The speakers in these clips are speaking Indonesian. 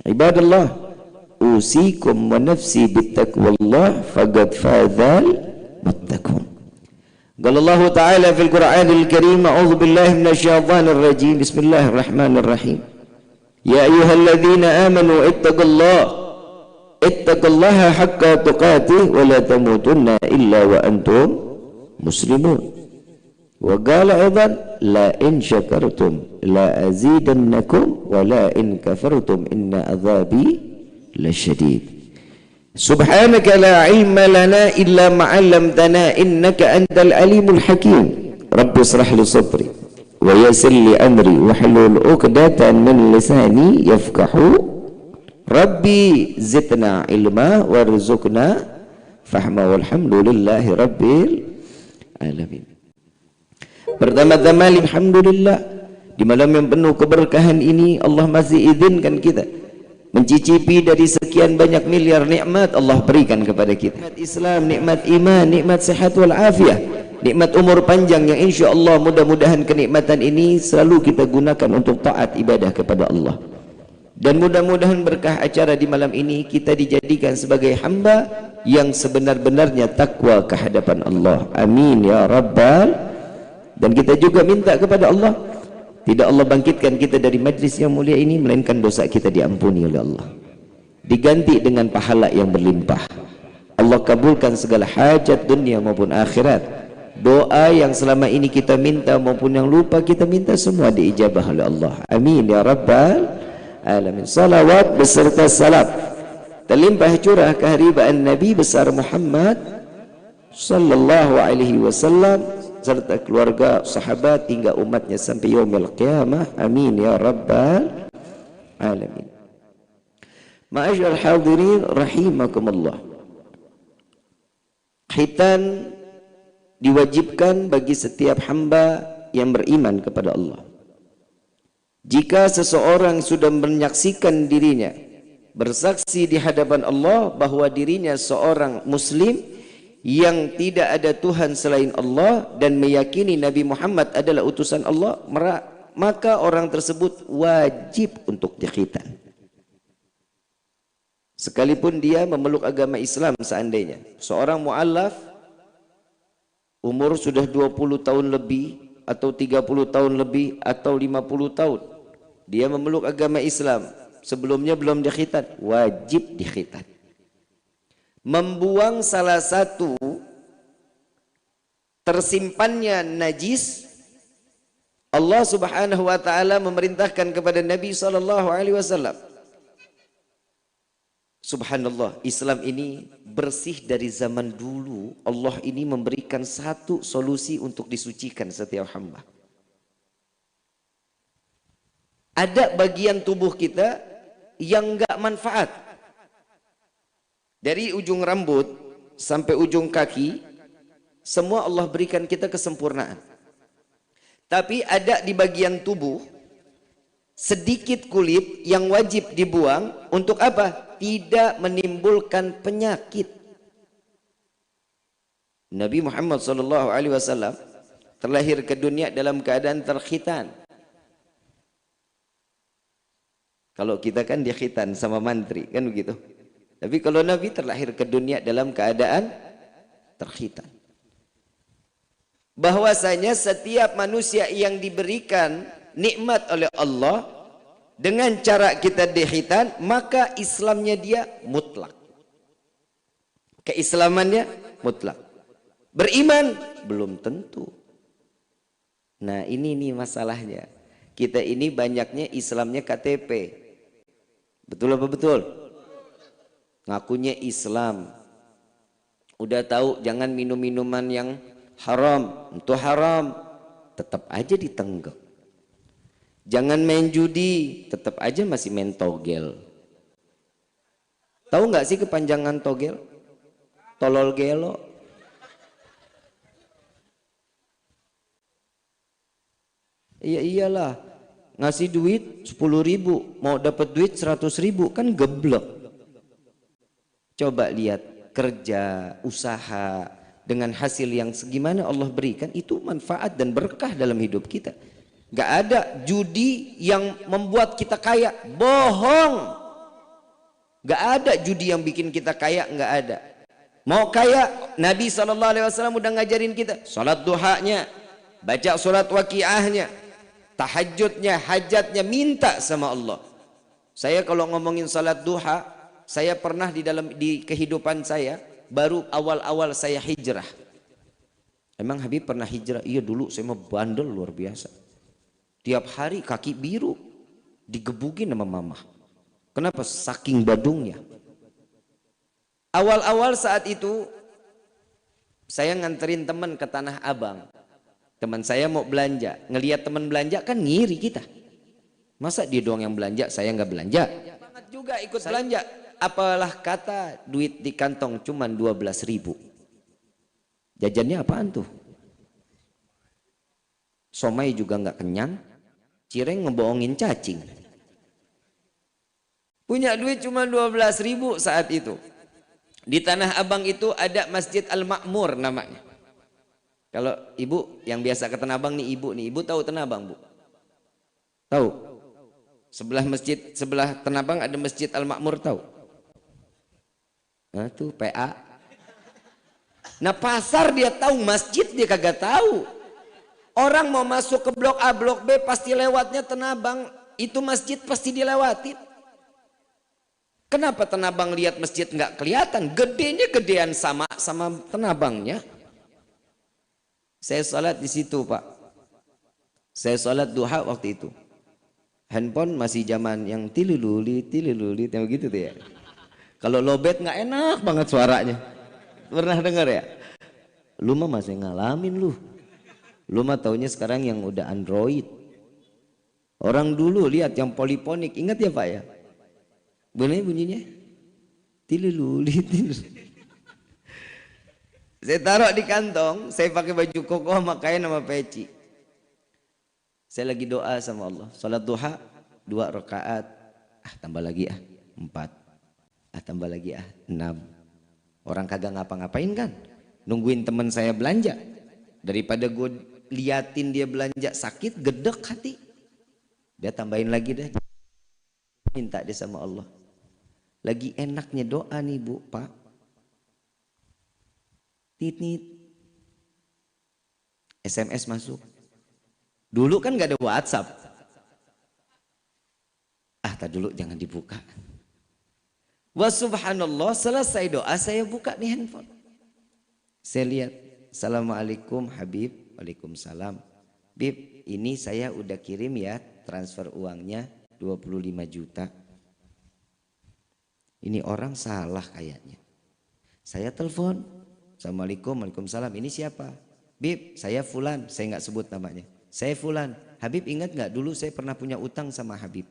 Ibadallah, usikum wa nafsi bittaqwallah faqad fadzal muttaqun. Qala Allah Ta'ala fil Qur'anil Karim, a'udzu billahi minasyaitonir rajim. Bismillahirrahmanirrahim. Ya ayyuhalladzina amanu ittaqullaha haqqa tuqatih wa la tamutunna illa wa antum muslimun. Wa qala aidan la in syakartum la azidannakum wa la in kafartum inna adzabi lasyadid. Subhanaka la ilma lana illa ma 'allamtana innaka antal alimul hakim. Rabbi israh li sadri wa yassir li amri wahlul 'uqdatan min lisani yafqahu. Rabbi zidna ilma warzuqna fahma walhamdulillahi rabbil alamin. Pertama-tama alhamdulillah, di malam yang penuh keberkahan ini Allah masih izinkan kita mencicipi dari sekian banyak miliar nikmat Allah berikan kepada kita. Nikmat Islam, nikmat iman, nikmat sehat wal afiah, nikmat umur panjang yang insya Allah mudah-mudahan kenikmatan ini selalu kita gunakan untuk taat ibadah kepada Allah. Dan mudah-mudahan berkah acara di malam ini kita dijadikan sebagai hamba yang sebenar-benarnya takwa ke hadapan Allah. Amin ya rabbal. Dan kita juga minta kepada Allah, tidak Allah bangkitkan kita dari majlis yang mulia ini melainkan dosa kita diampuni oleh Allah, diganti dengan pahala yang berlimpah. Allah kabulkan segala hajat dunia maupun akhirat. Doa yang selama ini kita minta maupun yang lupa kita minta semua diijabah oleh Allah. Amin ya rabbal alamin. Salawat beserta salam terlimpah curah keharibaan Nabi besar Muhammad sallallahu alaihi wasallam serta keluarga, sahabat hingga umatnya sampai yaumil qiyamah. Amin ya rabbal alamin. Ma'asyiral hadirin rahimakumullah. Khitan diwajibkan bagi setiap hamba yang beriman kepada Allah. Jika seseorang sudah menyaksikan dirinya bersaksi di hadapan Allah bahwa dirinya seorang muslim yang tidak ada Tuhan selain Allah dan meyakini Nabi Muhammad adalah utusan Allah, maka orang tersebut wajib untuk dikhitan. Sekalipun dia memeluk agama Islam, seandainya seorang mu'allaf umur sudah 20 tahun lebih atau 30 tahun lebih atau 50 tahun dia memeluk agama Islam, sebelumnya belum dikhitan, wajib dikhitan. Membuang salah satu tersimpannya najis, Allah Subhanahu wa taala memerintahkan kepada Nabi sallallahu alaihi wasallam. Subhanallah, Islam ini bersih dari zaman dulu. Allah ini memberikan satu solusi untuk disucikan setiap hamba. Ada bagian tubuh kita yang enggak manfaat. Dari ujung rambut sampai ujung kaki, semua Allah berikan kita kesempurnaan. Tapi ada di bagian tubuh sedikit kulit yang wajib dibuang. Untuk apa? Tidak menimbulkan penyakit. Nabi Muhammad SAW terlahir ke dunia dalam keadaan terkhitan. Kalau kita kan dikhitan sama mantri, kan begitu. Tapi kalau Nabi terlahir ke dunia dalam keadaan terkhitan. Bahwasanya setiap manusia yang diberikan nikmat oleh Allah dengan cara kita dikhitan, maka Islamnya dia mutlak. Keislamannya mutlak. Beriman belum tentu. Nah, ini nih masalahnya. Kita ini banyaknya Islamnya KTP. Betul apa betul? Ngakunya Islam, udah tahu jangan minum minuman yang haram, itu haram, tetap aja ditenggak. Jangan main judi, tetap aja masih main togel. Tahu nggak sih kepanjangan togel? Tolol gelo. Iya iyalah, ngasih duit 10.000, mau dapat duit 100.000, kan geblek. Coba lihat kerja, usaha dengan hasil yang segimana Allah berikan, itu manfaat dan berkah dalam hidup kita. Nggak ada judi yang membuat kita kaya, bohong. Nggak ada judi yang bikin kita kaya, nggak ada. Mau kaya, Nabi SAW udah ngajarin kita salat duhanya, baca surat waqiahnya, tahajudnya, hajatnya, minta sama Allah. Saya kalau ngomongin salat duha, saya pernah di kehidupan saya, baru awal-awal saya hijrah. Emang Habib pernah hijrah? Iya, dulu saya mau bandel luar biasa. Tiap hari kaki biru digebukin sama mama. Kenapa? Saking badungnya. Awal-awal saat itu saya nganterin teman ke Tanah Abang. Teman saya mau belanja, ngelihat teman belanja kan ngiri kita. Masa dia doang yang belanja, saya nggak belanja? Semangat juga ikut belanja. Apalah kata duit di kantong cuman 12.000. Jajannya apaan tuh? Somai juga nggak kenyang, cireng ngebohongin cacing. Punya duit cuma 12.000 saat itu. Di Tanah Abang itu ada Masjid Al-Ma'mur namanya. Kalau ibu yang biasa ke Tanah Abang nih, ibu tahu Tanah Abang, Bu? Tahu? Sebelah Tanah Abang ada Masjid Al-Ma'mur, tahu? Nah, tuh PA. Nah, pasar dia tahu, masjid dia kagak tahu. Orang mau masuk ke blok A, blok B pasti lewatnya Tanah Abang. Itu masjid pasti dilewatin. Kenapa Tanah Abang lihat masjid nggak kelihatan? Gedenya gedean sama Tanah Abangnya. Saya sholat di situ, Pak. Saya sholat duha waktu itu. Handphone masih zaman yang tililuli, yang begitu tuh ya. Kalau lowbat nggak enak banget suaranya. Pernah dengar ya? Lu mah masih ngalamin lu. Lu mah taunya sekarang yang udah Android. Orang dulu lihat yang poliponik, ingat ya Pak ya? Bener bunyinya? Tililuli. Saya taruh di kantong, saya pakai baju koko sama kain sama peci. Saya lagi doa sama Allah. Salat duha 2 rakaat. Tambah lagi 4. Tambah lagi 6. Orang kagak ngapa-ngapain kan? Nungguin teman saya belanja. Daripada gue liatin dia belanja sakit, gedek hati. Dia tambahin lagi deh. Minta dia sama Allah. Lagi enaknya doa nih Bu, Pak. Tit. SMS masuk. Dulu kan gak ada WhatsApp. Tak dulu jangan dibuka. Wa subhanallah, selesai doa saya buka nih handphone. Saya lihat, Assalamualaikum Habib. Waalaikumsalam. Bib, ini saya udah kirim ya transfer uangnya 25 juta. Ini orang salah kayaknya. Saya telepon. Assalamualaikum, waalaikumsalam. Ini siapa? Bib, saya Fulan. Saya nggak sebut namanya. Saya Fulan. Habib ingat nggak dulu saya pernah punya utang sama Habib.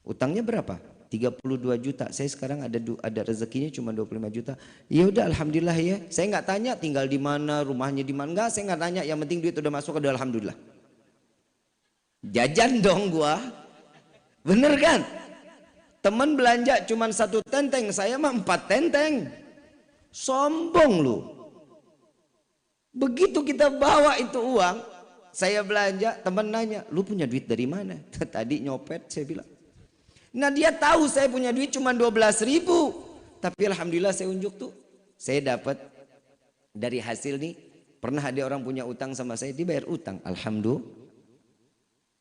Utangnya berapa? 32 juta. Saya sekarang ada rezekinya cuma 25 juta. Ya udah alhamdulillah ya. Saya nggak tanya tinggal di mana, rumahnya di mana. Enggak, saya nggak tanya. Yang penting duit udah masuk, udah alhamdulillah. Jajan dong gua. Bener kan? Teman belanja cuma 1 tenteng, saya mah 4 tenteng. Sombong lu. Begitu kita bawa itu uang, saya belanja, teman nanya, lu punya duit dari mana? Tadi nyopet, saya bilang. Nah dia tahu saya punya duit cuma 12.000. Tapi alhamdulillah saya unjuk tuh. Saya dapat dari hasil nih, pernah ada orang punya utang sama saya, dibayar utang. Alhamdulillah.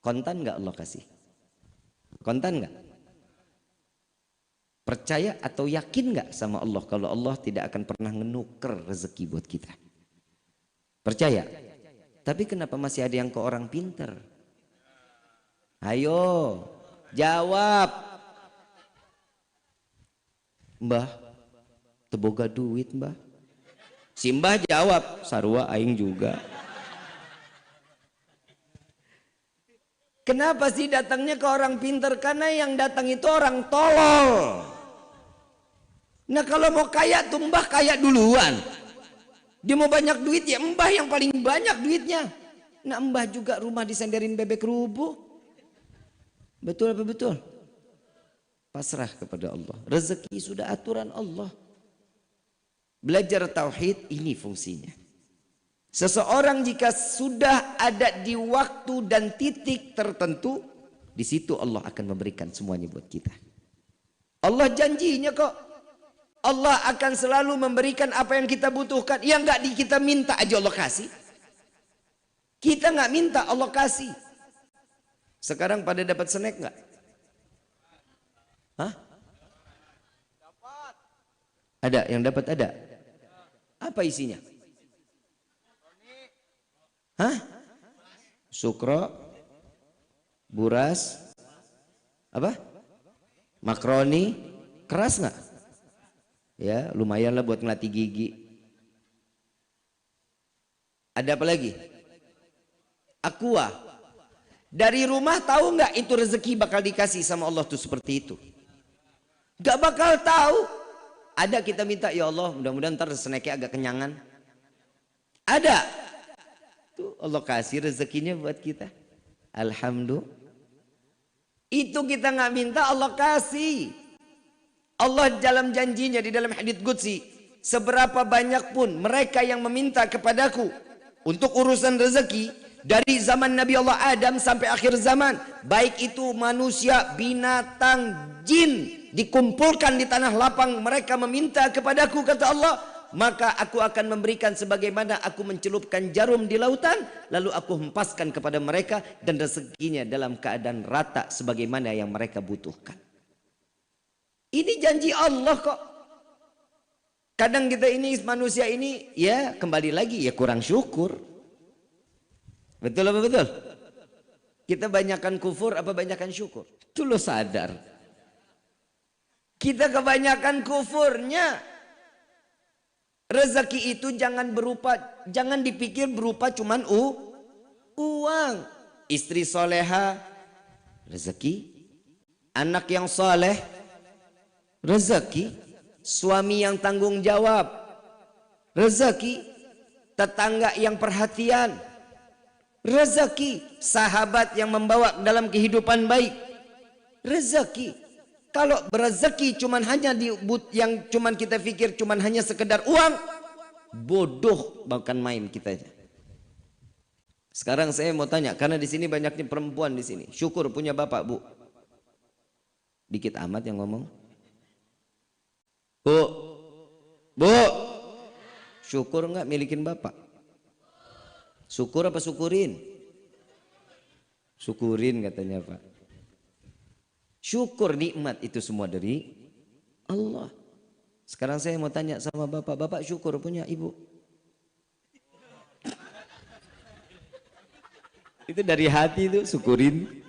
Kontan nggak Allah kasih? Kontan nggak? Percaya atau yakin nggak sama Allah kalau Allah tidak akan pernah ngenuker rezeki buat kita? Percaya? Tapi kenapa masih ada yang ke orang pinter? Ayo, jawab. Mbah, teboga duit mbah. Si mbah jawab, sarua aing juga. Kenapa sih datangnya ke orang pinter? Karena yang datang itu orang tolol. Nah kalau mau kaya tuh mbah kaya duluan. Dia mau banyak duit ya mbah yang paling banyak duitnya. Nah mbah juga rumah disenderin bebek rubuh. Betul apa betul? Pasrah kepada Allah. Rezeki sudah aturan Allah. Belajar tauhid ini fungsinya. Seseorang jika sudah ada di waktu dan titik tertentu, di situ Allah akan memberikan semuanya buat kita. Allah janjinya kok. Allah akan selalu memberikan apa yang kita butuhkan. Yang nggak kita minta aja Allah kasih. Kita nggak minta Allah kasih. Sekarang pada dapat snack nggak? Hah? Ada yang dapat ada. Apa isinya? Hah? Sukro, buras, apa? Makroni, keras nggak? Ya, lumayan lah buat ngelatih gigi. Ada apa lagi? Aqua. Dari rumah tahu nggak itu rezeki bakal dikasih sama Allah tuh seperti itu? Gak bakal tahu. Ada kita minta, ya Allah, mudah-mudahan ntar snacknya agak kenyangan. Ada. Tuh Allah kasih rezekinya buat kita. Alhamdulillah. Itu kita nggak minta, Allah kasih. Allah dalam janjinya di dalam hadits qudsi, seberapa banyak pun mereka yang meminta kepadaku untuk urusan rezeki, dari zaman Nabi Allah Adam sampai akhir zaman, baik itu manusia, binatang, jin, dikumpulkan di tanah lapang, mereka meminta kepadaku, kata Allah, maka aku akan memberikan sebagaimana aku mencelupkan jarum di lautan, lalu aku hempaskan kepada mereka, dan rezekinya dalam keadaan rata sebagaimana yang mereka butuhkan. Ini janji Allah kok. Kadang kita ini manusia ini ya kembali lagi ya kurang syukur. Betul apa betul? Kita banyakkan kufur apa banyakkan syukur? Itu lo sadar. Kita kebanyakan kufurnya. Rezeki itu jangan dipikir berupa cuman uang. Istri soleha, rezeki. Anak yang soleh, rezeki. Suami yang tanggung jawab, rezeki. Tetangga yang perhatian, rezeki. Sahabat yang membawa dalam kehidupan baik, rezeki. Kalau rezeki cuman hanya yang cuman kita pikir cuman hanya sekedar uang, bodoh bahkan main kita. Sekarang saya mau tanya, karena di sini banyaknya perempuan di sini. Syukur punya bapak, Bu. Dikit amat yang ngomong. Bu, syukur nggak milikin bapak? Syukur apa syukurin? Syukurin katanya Pak. Syukur nikmat itu semua dari Allah. Sekarang saya mau tanya sama bapak, bapak syukur punya ibu? Itu dari hati itu syukurin.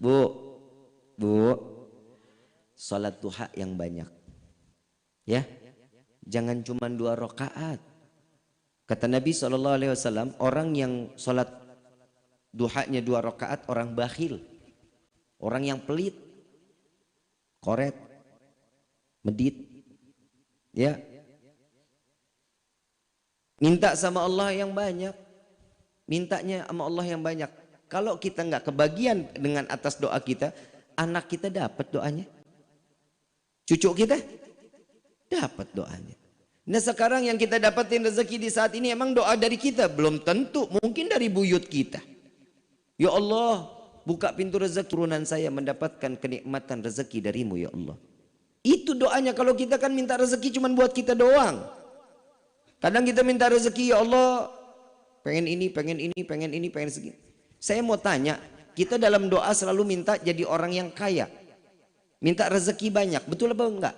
Bu, salat duha yang banyak. Ya, jangan cuma 2 rakaat. Kata Nabi SAW, orang yang salat duhanya 2 rakaat orang bakhil. Orang yang pelit, koret, medit, ya. Minta sama Allah yang banyak, mintanya sama Allah yang banyak. Kalau kita nggak kebagian dengan atas doa kita, anak kita dapat doanya, cucu kita dapat doanya. Nah sekarang yang kita dapatin rezeki di saat ini emang doa dari kita, belum tentu, mungkin dari buyut kita. Ya Allah, buka pintu rezeki turunan saya mendapatkan kenikmatan rezeki darimu ya Allah. Itu doanya. Kalau kita kan minta rezeki cuma buat kita doang. Kadang kita minta rezeki, ya Allah pengen ini, pengen ini, pengen ini, pengen segini. Saya mau tanya, kita dalam doa selalu minta jadi orang yang kaya. Minta rezeki banyak, betul apa enggak?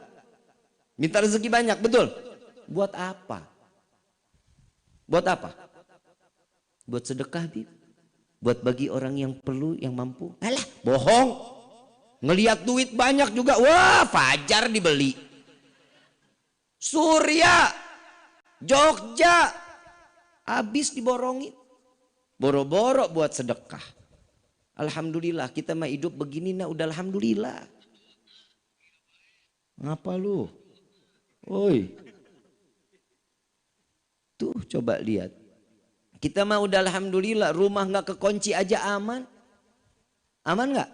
Minta rezeki banyak, betul? Buat apa? Buat apa? Buat sedekah, Bib. Buat bagi orang yang perlu, yang mampu. Alah, bohong. Ngelihat duit banyak juga, wah Fajar dibeli. Surya, Jogja, habis diborongin. Boro-boro buat sedekah. Alhamdulillah, kita mah hidup begini nah udah alhamdulillah. Ngapa lu? Woi. Tuh coba lihat. Kita mah udah alhamdulillah, rumah nggak kekunci aja aman. Aman nggak?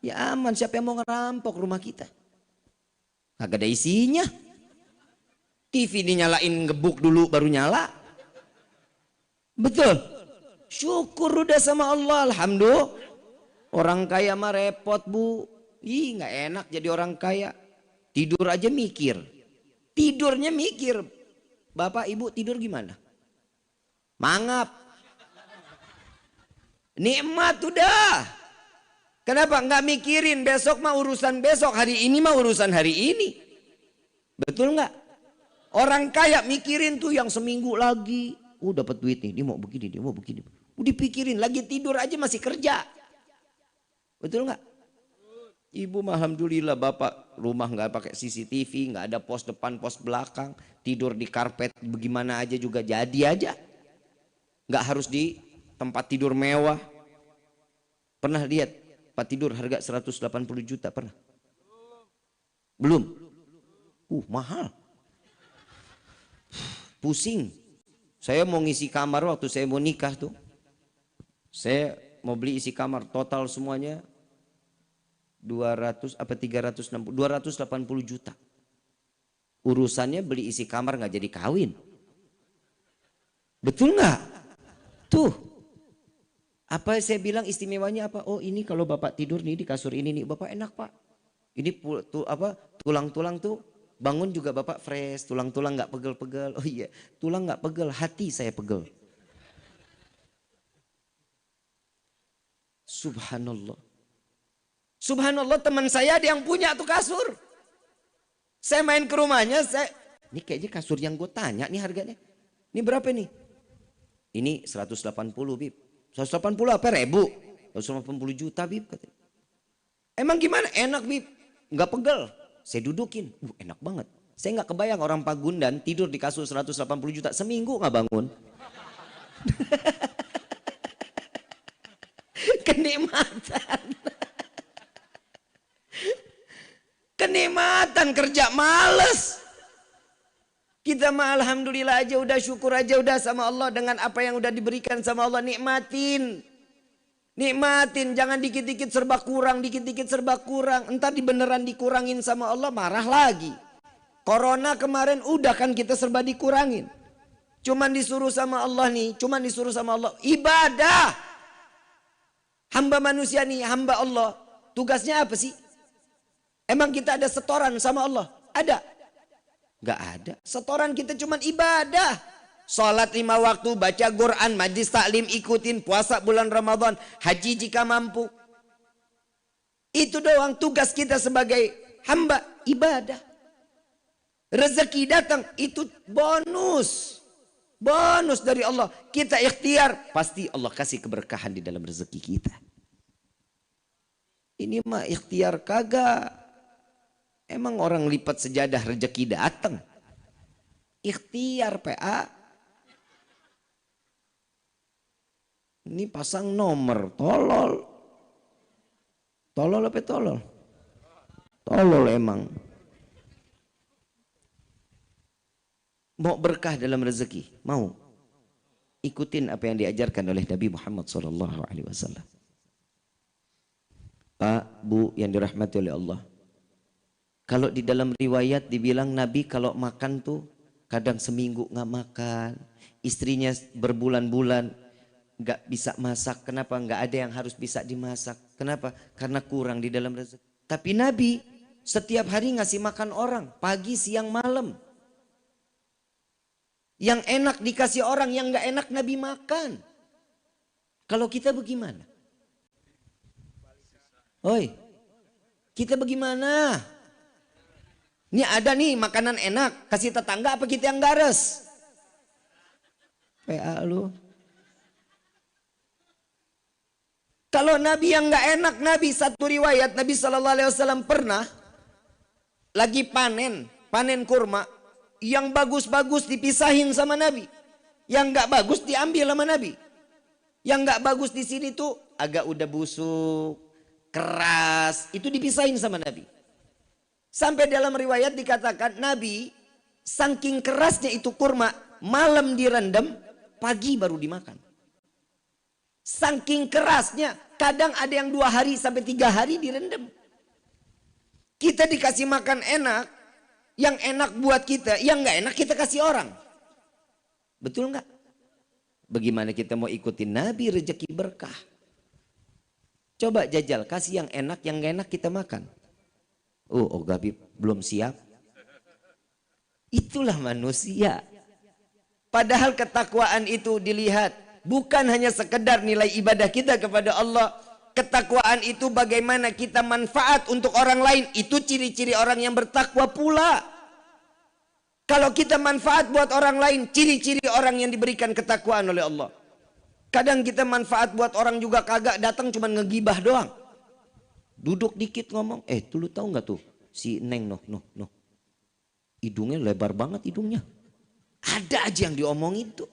Ya aman, siapa yang mau ngerampok rumah kita? Kagak ada isinya. TV dinyalain gebuk dulu baru nyala. Betul. Syukur udah sama Allah, alhamdulillah. Orang kaya mah repot bu. Ih nggak enak jadi orang kaya. Tidur aja mikir. Tidurnya mikir. Bapak ibu tidur gimana? Mangap. Nikmat udah. Kenapa nggak mikirin besok mah urusan besok, hari ini mah urusan hari ini. Betul nggak? Orang kaya mikirin tuh yang seminggu lagi. Dapat duit nih, dia mau begini, dia mau begini. Udah pikirin, lagi tidur aja masih kerja. Betul nggak? Ibu mah alhamdulillah, bapak rumah nggak pakai CCTV, nggak ada pos depan, pos belakang, tidur di karpet bagaimana aja juga jadi aja. Nggak harus di tempat tidur mewah. Pernah lihat tempat tidur harga 180 juta pernah? Belum? Mahal. Pusing. Saya mau ngisi kamar waktu saya mau nikah tuh. Saya mau beli isi kamar total semuanya 280 juta. Urusannya beli isi kamar nggak jadi kawin. Betul nggak? Tuh. Apa saya bilang istimewanya apa? Oh ini kalau bapak tidur nih di kasur ini nih, bapak enak pak. Ini tulang-tulang tuh bangun juga bapak fresh, tulang-tulang nggak pegel-pegel. Oh iya, tulang nggak pegel, hati saya pegel. Subhanallah. Subhanallah, teman saya ada yang punya tuh kasur. Saya main ke rumahnya, ini kayaknya kasur yang gue tanya nih harganya. Ini berapa nih? Ini 180 bib. 180 apa ribu? 180 juta bib katanya. Emang gimana? Enak bib. Nggak pegel. Saya dudukin. Enak banget. Saya nggak kebayang orang Pagundan tidur di kasur 180 juta. Seminggu nggak bangun. Kenikmatan. Kenikmatan kerja males. Kita mah alhamdulillah aja udah syukur aja udah sama Allah dengan apa yang udah diberikan sama Allah, nikmatin. Nikmatin, jangan dikit-dikit serba kurang, dikit-dikit serba kurang. Entar beneran dikurangin sama Allah marah lagi. Corona kemarin udah kan kita serba dikurangin. Cuman disuruh sama Allah nih, cuman disuruh sama Allah ibadah. Hamba manusia nih, hamba Allah. Tugasnya apa sih? Emang kita ada setoran sama Allah? Ada? Gak ada. Setoran kita cuman ibadah. Salat 5 waktu, baca Quran, majlis taklim ikutin, puasa bulan Ramadan, haji jika mampu. Itu doang tugas kita sebagai hamba ibadah. Rezeki datang itu bonus. Bonus dari Allah. Kita ikhtiar, pasti Allah kasih keberkahan di dalam rezeki kita. Ini mah ikhtiar kagak. Emang orang lipat sejadah rezeki datang. Ikhtiar PA. Ini pasang nomor, tolol. Tolol apa tolol? Tolol emang. Mau berkah dalam rezeki, mau. Ikutin apa yang diajarkan oleh Nabi Muhammad SAW. Pak, Bu yang dirahmati oleh Allah. Kalau di dalam riwayat dibilang Nabi kalau makan tuh kadang seminggu nggak makan, istrinya berbulan-bulan nggak bisa masak. Kenapa? Nggak ada yang harus bisa dimasak. Kenapa? Karena kurang di dalam rezeki. Tapi Nabi setiap hari ngasih makan orang, pagi, siang, malam. Yang enak dikasih orang, yang nggak enak Nabi makan. Kalau kita bagaimana? Oi, kita bagaimana? Ini ada nih makanan enak, kasih tetangga apa kita yang gares? PA lu. Kalau Nabi yang nggak enak, Nabi satu riwayat Nabi SAW pernah lagi panen kurma, yang bagus-bagus dipisahin sama Nabi, yang nggak bagus diambil sama Nabi. Yang nggak bagus di sini tuh agak udah busuk, keras, itu dipisahin sama Nabi. Sampai dalam riwayat dikatakan Nabi saking kerasnya itu kurma, malam direndam, pagi baru dimakan. Saking kerasnya, kadang ada yang 2 hari sampai 3 hari direndam. Kita dikasih makan enak, Yang enak buat kita, yang nggak enak kita kasih orang. Betul nggak? Bagaimana kita mau ikutin Nabi rezeki berkah? Coba jajal, kasih yang enak, yang nggak enak kita makan. Oh Gabib belum siap. Itulah manusia. Padahal ketakwaan itu dilihat bukan hanya sekedar nilai ibadah kita kepada Allah. Ketakwaan itu bagaimana kita manfaat untuk orang lain. Itu ciri-ciri orang yang bertakwa pula. Kalau kita manfaat buat orang lain, ciri-ciri orang yang diberikan ketakwaan oleh Allah. Kadang kita manfaat buat orang juga kagak, datang cuma ngegibah doang. Duduk dikit ngomong, tuh lu tahu nggak tuh si Neng noh. Hidungnya lebar banget hidungnya. Ada aja yang diomongin tuh.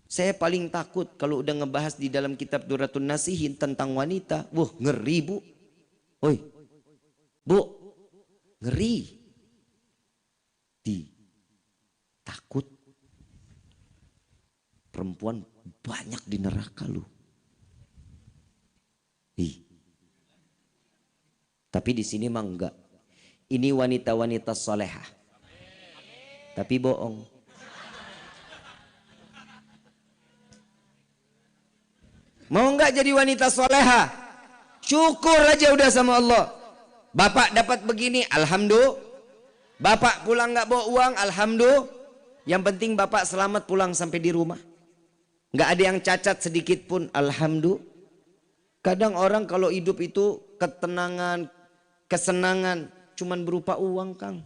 Saya paling takut kalau udah ngebahas di dalam kitab Duratun Nasihin tentang wanita. Wah ngeri bu. Oi, bu, ngeri. Takut. Perempuan banyak di neraka lu. Tapi di sini mah enggak. Ini wanita-wanita solehah. Tapi bohong. Mau enggak jadi wanita soleha? Syukur aja udah sama Allah. Bapak dapat begini, alhamdulillah. Bapak pulang enggak bawa uang, alhamdulillah. Yang penting bapak selamat pulang sampai di rumah. Enggak ada yang cacat sedikit pun, alhamdulillah. Kadang orang kalau hidup itu ketenangan, kesenangan cuman berupa uang, Kang.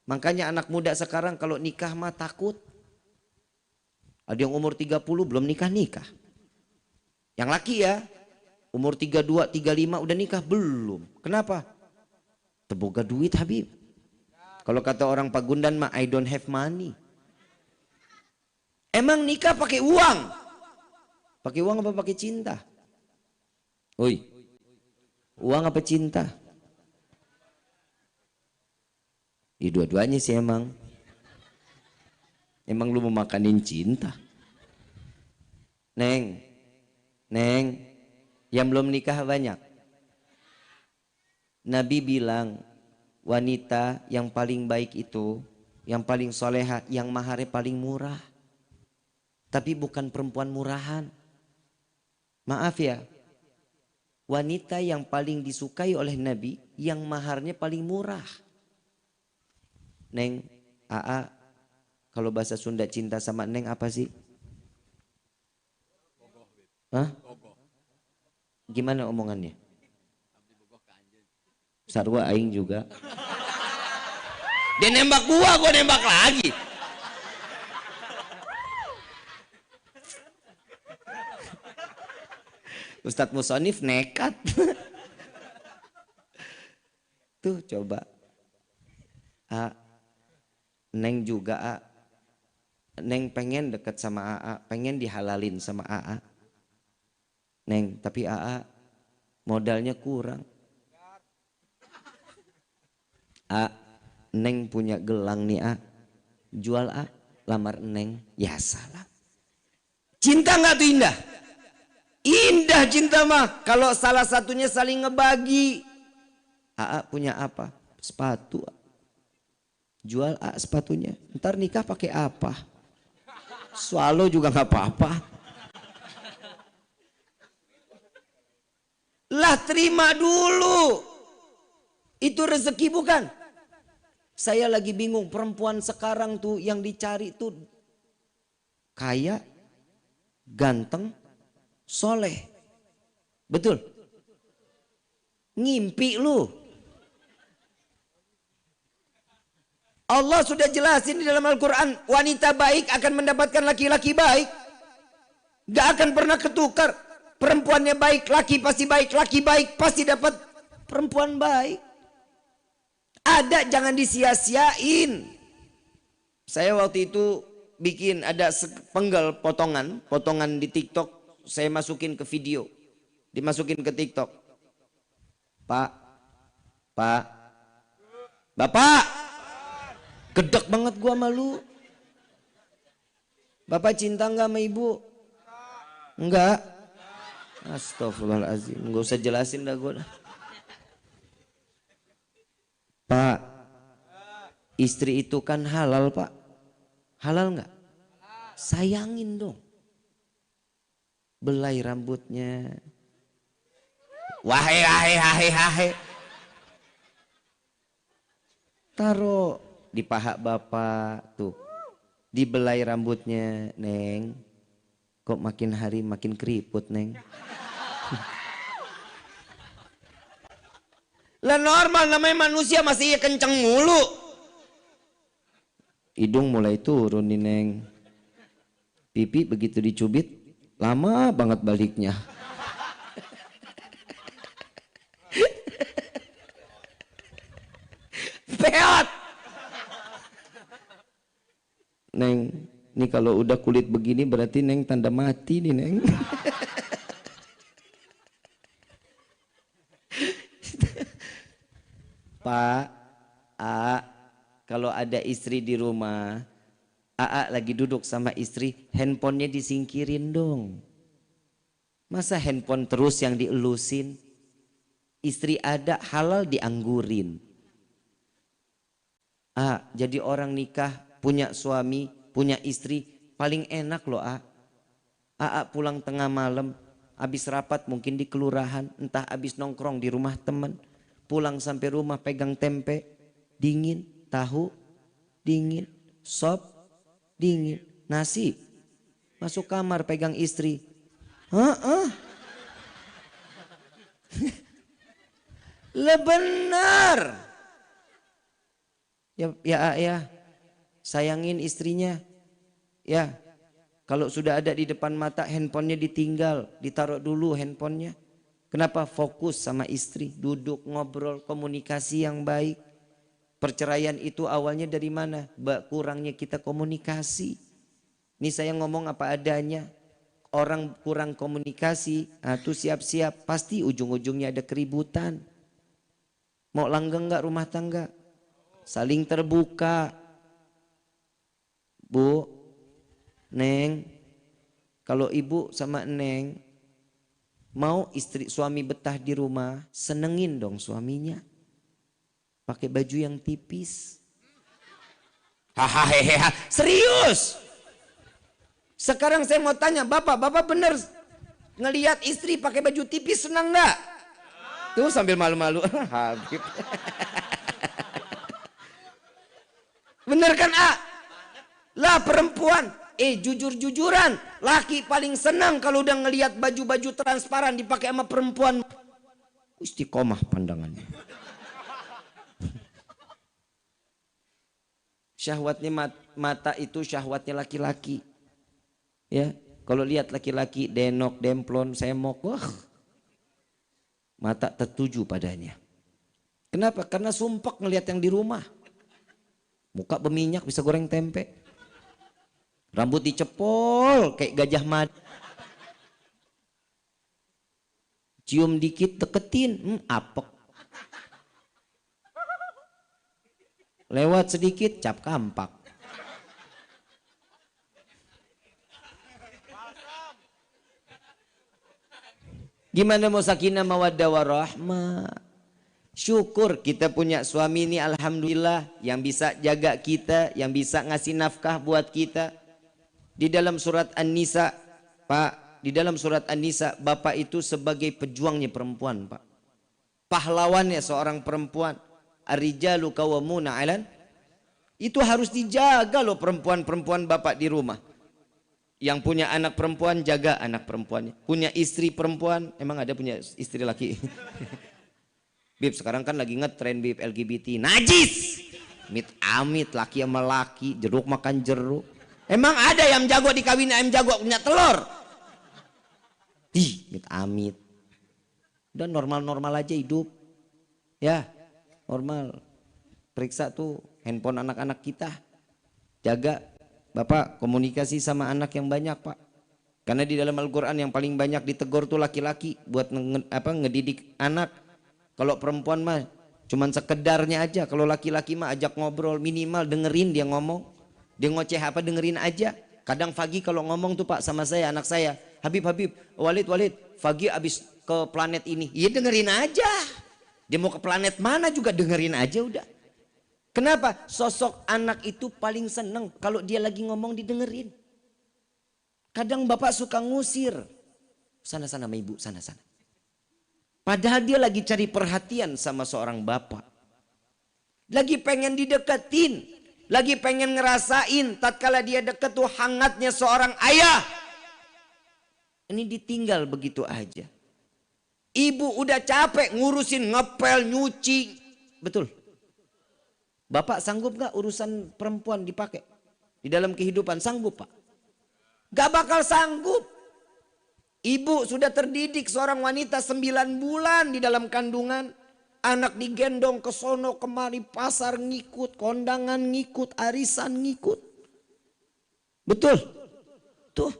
Makanya anak muda sekarang kalau nikah mah takut. Ada yang umur 30 belum nikah. Yang laki ya, umur 32, 35 udah nikah belum. Kenapa? Teboga duit Habib. Kalau kata orang Pagundan mah I don't have money. Emang nikah pakai uang? Pakai uang apa pakai cinta? Oi, uang apa cinta? Ya dua-duanya sih emang. Emang lu mau makanin cinta? Neng, yang belum nikah banyak. Nabi bilang wanita yang paling baik itu, yang paling soleha, yang maharnya paling murah. Tapi bukan perempuan murahan. Maaf ya, wanita yang paling disukai oleh Nabi, yang maharnya paling murah. Neng, Aa, kalau bahasa Sunda cinta sama Neng apa sih? Hah? Gimana omongannya? Sarwa aing juga. Dia nembak gua nembak lagi. Ustadz Musonif nekat. Tuh coba. Neng juga Neng pengen deket sama Aa, pengen dihalalin sama Aa. Neng, tapi Aa modalnya kurang. Neng punya gelang nih jual lamar Neng. Ya salah. Cinta nggak tuh indah? Indah cinta mah. Kalau salah satunya saling ngebagi. Punya apa? Sepatu. Jual sepatunya. Ntar nikah pakai apa? Swallow juga nggak apa-apa. Lah terima dulu. Itu rezeki bukan? Saya lagi bingung perempuan sekarang tuh yang dicari tuh kaya, ganteng, soleh. Betul? Ngimpi lu. Allah sudah jelasin di dalam Al-Quran. Wanita baik akan mendapatkan laki-laki baik. Gak akan pernah ketukar. Perempuannya baik, laki baik pasti dapat perempuan baik. Ada, jangan disia-siain. Saya waktu itu bikin ada sepenggal potongan di TikTok. Saya masukin ke video, dimasukin ke TikTok. Bapak, gedek banget gua malu. Bapak cinta nggak sama ibu? Enggak. Astagfirullahaladzim, nggak usah jelasin dah gue. Pak, Istri itu kan halal Pak. Halal nggak? Sayangin dong. Belai rambutnya. Wahai. Taruh di paha bapak tuh. Dibelai rambutnya, Neng. Kok makin hari makin keriput, Neng. Lah normal, namanya manusia masih kenceng mulu. Hidung mulai turun nih, Neng. Pipi begitu dicubit, lama banget baliknya. Peot. Neng, ini kalau udah kulit begini berarti Neng tanda mati nih, Neng. Pak, kalau ada istri di rumah, lagi duduk sama istri, handphonenya disingkirin dong. Masa handphone terus yang dielusin? Istri ada halal dianggurin. Jadi orang nikah, punya suami, punya istri, paling enak loh pulang tengah malam, habis rapat mungkin di kelurahan, entah habis nongkrong di rumah teman, pulang sampai rumah pegang tempe, dingin, tahu, dingin, sop, dingin, nasi, masuk kamar pegang istri. Lah benar. Ya, sayangin istrinya. Ya, kalau sudah ada di depan mata handphonenya ditinggal, ditaruh dulu handphonenya. Kenapa? Fokus sama istri, duduk ngobrol, komunikasi yang baik. Perceraian itu awalnya dari mana? Kurangnya kita komunikasi. Ini saya ngomong apa adanya. Orang kurang komunikasi, tuh siap-siap pasti ujung-ujungnya ada keributan. Mau langgeng nggak rumah tangga? Saling terbuka. Bu, Neng, kalau ibu sama Neng mau suami betah di rumah, senengin dong suaminya. Pakai baju yang tipis. Hahaha, serius. Sekarang saya mau tanya, Bapak bener ngelihat istri pakai baju tipis senang nggak? Tuh sambil malu-malu. Habib. Bener kan Lah perempuan, jujur-jujuran, laki paling senang kalau udah ngelihat baju-baju transparan dipakai sama perempuan. Istiqomah pandangannya. Syahwatnya mata itu syahwatnya laki-laki. Ya, kalau lihat laki-laki denok, demplon, semok, wah, mata tertuju padanya. Kenapa? Karena sumpek ngelihat yang di rumah. Muka berminyak bisa goreng tempe. Rambut dicepol kayak gajah mada. Cium dikit deketin, apek. Lewat sedikit cap kampak. Gimana mau sakinah mawaddah warahmah? Syukur kita punya suami ini, alhamdulillah, yang bisa jaga kita, yang bisa ngasih nafkah buat kita. Di dalam surat An-Nisa, Pak, di dalam surat An-Nisa, bapak itu sebagai pejuangnya perempuan, Pak. Pahlawannya seorang perempuan. Ar-rijalu qawwamuna 'alan. Itu harus dijaga loh perempuan-perempuan bapak di rumah. Yang punya anak perempuan, jaga anak perempuannya. Punya istri perempuan, emang ada punya istri laki? Bib, sekarang kan lagi ngetren Bib LGBT. Najis! Amit laki sama laki, jeruk makan jeruk. Emang ada yang jago dikawin ayam jago punya telur? Amit. Udah normal-normal aja hidup. Ya, normal. Periksa tuh handphone anak-anak kita. Jaga. Bapak komunikasi sama anak yang banyak, Pak. Karena di dalam Al-Quran yang paling banyak ditegur tuh laki-laki buat ngedidik anak. Kalau perempuan mah cuman sekedarnya aja. Kalau laki-laki mah ajak ngobrol, minimal dengerin dia ngomong. Dia ngoceh apa dengerin aja. Kadang Fagi kalau ngomong tuh Pak sama saya, anak saya, Habib, Walid, Fagi abis ke planet ini. Iya dengerin aja. Dia mau ke planet mana juga dengerin aja udah. Kenapa? Sosok anak itu paling seneng kalau dia lagi ngomong didengerin. Kadang bapak suka ngusir. Sana-sana sama ibu, sana-sana. Padahal dia lagi cari perhatian sama seorang bapak. Lagi pengen dideketin. Lagi pengen ngerasain tatkala dia deket tuh hangatnya seorang ayah. Ini ditinggal begitu aja. Ibu udah capek ngurusin ngepel, nyuci. Betul. Bapak sanggup gak urusan perempuan dipakai? Di dalam kehidupan sanggup pak? Gak bakal sanggup. Ibu sudah terdidik seorang wanita 9 bulan di dalam kandungan. Anak digendong ke sono kemari, pasar ngikut, kondangan ngikut, arisan ngikut. Betul? Tuh.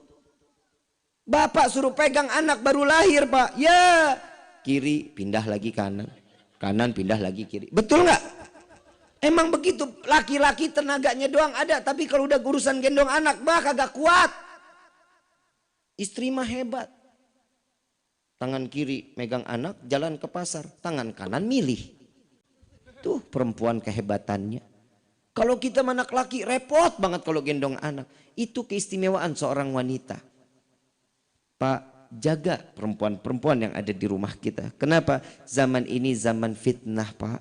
Bapak suruh pegang anak baru lahir pak. Ya. Kiri pindah lagi kanan. Kanan pindah lagi kiri. Betul gak? Emang begitu, laki-laki tenaganya doang ada, tapi kalau udah urusan gendong anak, bah kagak kuat. Istri mah hebat. Tangan kiri megang anak, jalan ke pasar. Tangan kanan milih. Tuh perempuan kehebatannya. Kalau kita anak laki repot banget kalau gendong anak. Itu keistimewaan seorang wanita. Pak, jaga perempuan-perempuan yang ada di rumah kita. Kenapa? Zaman ini zaman fitnah pak.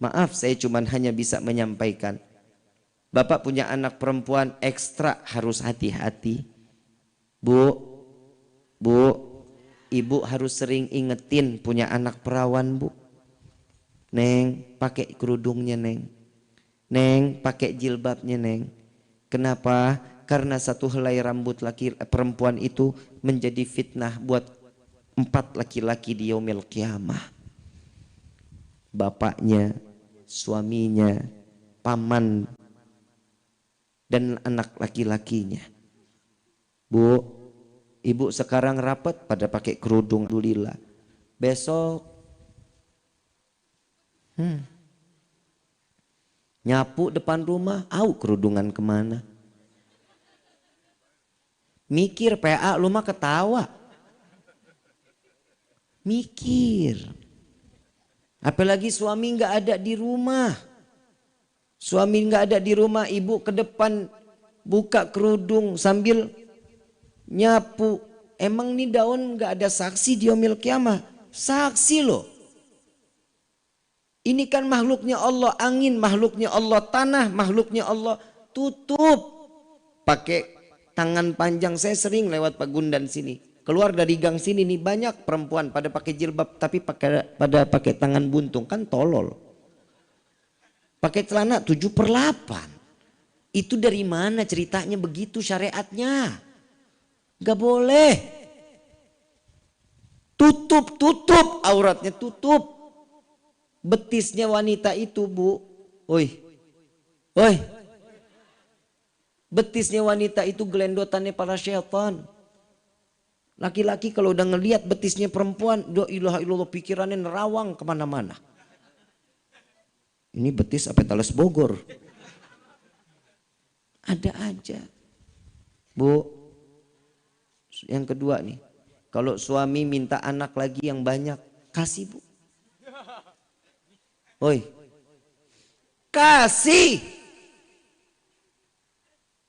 Maaf, saya cuma hanya bisa menyampaikan. Bapak punya anak perempuan ekstra harus hati-hati. Bu, ibu harus sering ingetin punya anak perawan bu. Neng, pakai kerudungnya neng. Neng, pakai jilbabnya neng. Kenapa? Karena satu helai rambut perempuan itu menjadi fitnah buat 4 laki-laki di yaumil qiyamah. Bapaknya, suaminya, paman, dan anak laki-lakinya. Bu, ibu sekarang rapat pada pakai kerudung, alhamdulillah. Besok nyapu depan rumah, kerudungan kemana? Mikir PA, lu mah ketawa. Mikir. Apalagi suami nggak ada di rumah. Suami nggak ada di rumah, ibu ke depan buka kerudung sambil nyapu. Emang nih daun nggak ada saksi di yaumil qiyamah? Saksi loh. Ini kan makhluknya Allah, angin makhluknya Allah, tanah makhluknya Allah. Tutup. Pakai tangan panjang, saya sering lewat Pagundan sini. Keluar dari gang sini nih banyak perempuan pada pakai jilbab tapi pada pakai tangan buntung, kan tolol. Pakai celana 7/8. Itu dari mana ceritanya begitu syariatnya? Gak boleh. Tutup auratnya, tutup. Betisnya wanita itu bu. Oi. Betisnya wanita itu gelendotannya para syaitan. Laki-laki kalau udah ngelihat betisnya perempuan, la ilaha illallah, pikirannya nerawang kemana-mana. Ini betis apa Talas Bogor? Ada aja. Bu, yang kedua nih. Kalau suami minta anak lagi yang banyak, kasih bu. Oi, kasih.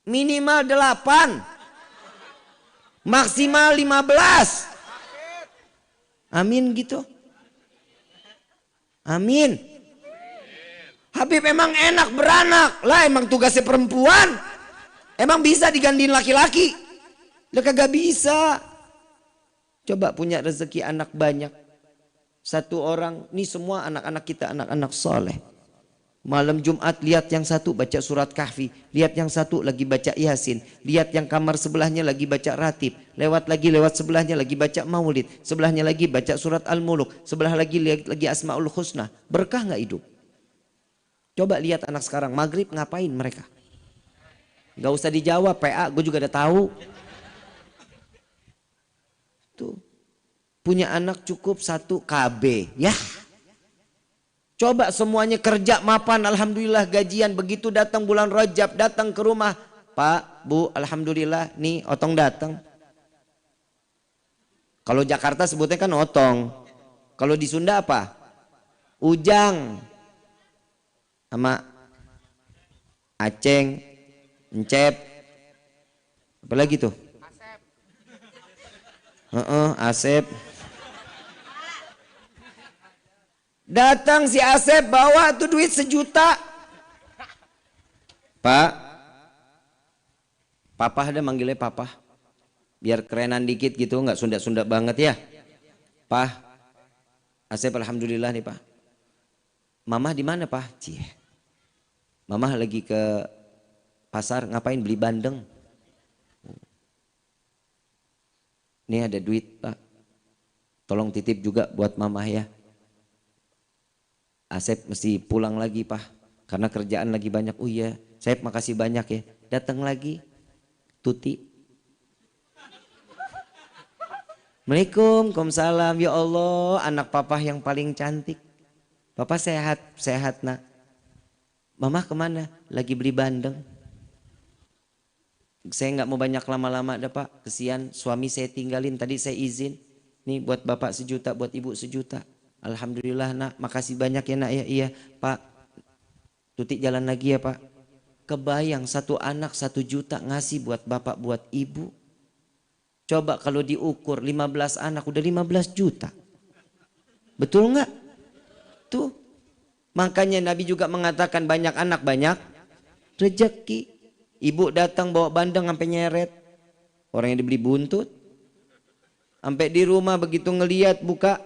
Minimal 8. Maksimal 15. Amin gitu. Amin. Habib emang enak beranak. Lah emang tugasnya perempuan. Emang bisa digantiin laki-laki? Lah kagak bisa. Coba punya rezeki anak banyak. Satu orang, ini semua anak-anak kita, anak-anak soleh. Malam Jumat lihat yang satu baca surat Kahfi, lihat yang satu lagi baca Yasin, lihat yang kamar sebelahnya lagi baca Ratib, lewat sebelahnya lagi baca Maulid, sebelahnya lagi baca surat Al-Muluk, sebelah lagi Asmaul Husna. Berkah nggak hidup? Coba lihat anak sekarang, maghrib ngapain mereka? Gak usah dijawab, PA gue juga udah tahu. Tuh, punya anak cukup 1 KB, ya. Coba semuanya kerja mapan, alhamdulillah gajian, begitu datang bulan Rajab, datang ke rumah, Pak, Bu, alhamdulillah, nih otong datang. Kalau Jakarta sebutnya kan otong. Kalau di Sunda apa? Ujang. sama Aceng, Encep, apa lagi tuh? Asep. Datang si Asep bawa tuh duit 1 juta. Pak, papa ada manggilnya papa. Biar kerenan dikit gitu, nggak Sunda-Sunda banget ya. Pak, Asep alhamdulillah nih Pak. Mama di mana Pak? Cie. Mama lagi ke pasar ngapain beli bandeng. Ini ada duit Pak. Tolong titip juga buat mama ya. Asep mesti pulang lagi Pak. Karena kerjaan lagi banyak. Oh iya, Asep makasih banyak ya. Datang lagi Tuti. Assalamualaikum, Waalaikumsalam. Ya Allah, anak papa yang paling cantik. Papa sehat, sehat nak. Mama kemana? Lagi beli bandeng. Saya nggak mau banyak lama-lama dah Pak. Kesian suami saya tinggalin. Tadi saya izin. Nih buat bapak 1 juta, buat ibu 1 juta. Alhamdulillah nak, makasih banyak ya nak ya. Iya Pak. Tuti jalan lagi ya Pak. Kebayang 1 anak 1 juta ngasih buat bapak, buat ibu. Coba kalau diukur 15 anak udah 15 juta. Betul nggak? Tuh. Makanya Nabi juga mengatakan banyak anak banyak rezeki. Ibu datang bawa bandeng sampai nyeret. Orang yang dibeli buntut. Sampai di rumah begitu ngeliat buka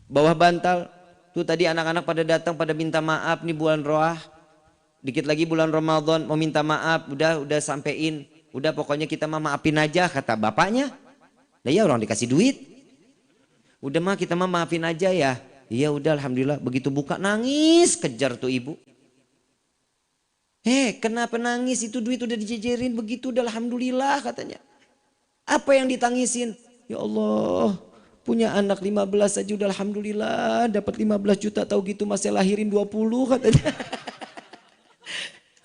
bawah bantal. Tuh tadi anak-anak pada datang pada minta maaf nih bulan Roah. Dikit lagi bulan Ramadan mau minta maaf. Udah sampein. Udah pokoknya kita mah maafin aja kata bapaknya. Nah ya orang dikasih duit. Udah mah kita mah maafin aja ya. Iya udah alhamdulillah. Begitu buka nangis kejar tuh ibu. Kenapa nangis, itu duit udah dijejerin begitu udah alhamdulillah katanya. Apa yang ditangisin? Ya Allah, punya anak 15 aja udah alhamdulillah, dapat 15 juta tahu gitu masih lahirin 20 katanya.